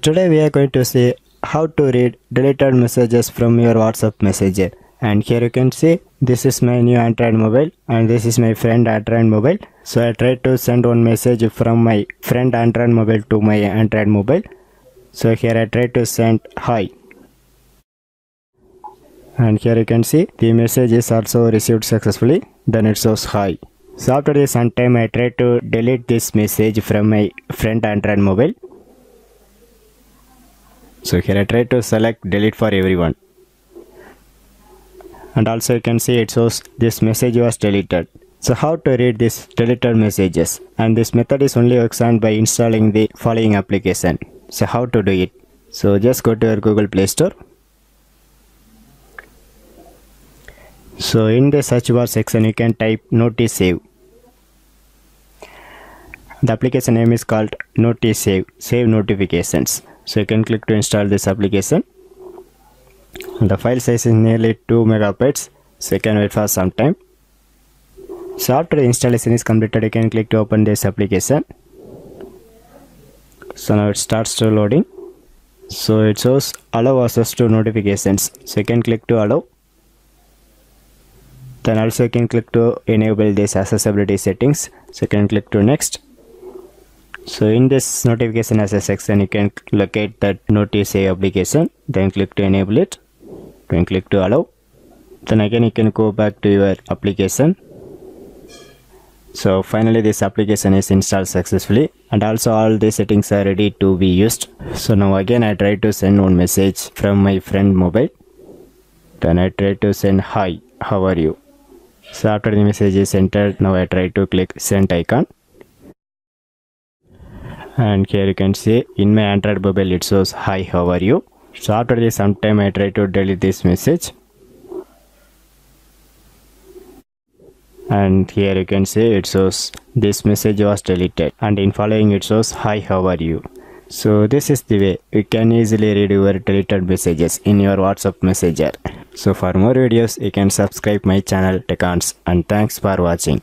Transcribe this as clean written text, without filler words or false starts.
today we are going to see how to read deleted messages from your WhatsApp Messenger. And here you can see this is my new Android mobile and this is my friend Android mobile. So I tried to send one message from my friend Android mobile to my Android mobile. So here I tried to send hi. And here you can see the message is also received successfully. Then it shows hi. So after this some time I tried to delete this message from my friend Android mobile. So here I try to select delete for everyone. And also you can see it shows this message was deleted. So how to read these deleted messages? And this method is only works on by installing the following application. So how to do it? So just go to your Google Play Store. So in the search bar section you can type NotiSave. The application name is called NotiSave, save notifications. So you can click to install this application. The file size is nearly 2 megabytes. So you can wait for some time. So after the installation is completed, you can click to open this application. So now it starts to loading. So it shows allow access to notifications. So you can click to allow. Then also you can click to enable this accessibility settings. So you can click to next. So in this notification access section you can locate that NotiSave application. Then click to enable it. Then click to allow. Then again you can go back to your application. So finally this application is installed successfully and also all the settings are ready to be used. So now again I try to send one message from my friend mobile. Then I try to send hi, how are you? So after the message is entered, now I try to click send icon. And here you can see in my Android mobile it shows hi, how are you? So after this some time I try to delete this message. And here you can see it shows this message was deleted and in following it shows hi, how are you? So this is the way you can easily read your deleted messages in your WhatsApp Messenger. So for more videos you can subscribe my channel TechHunts, and thanks for watching.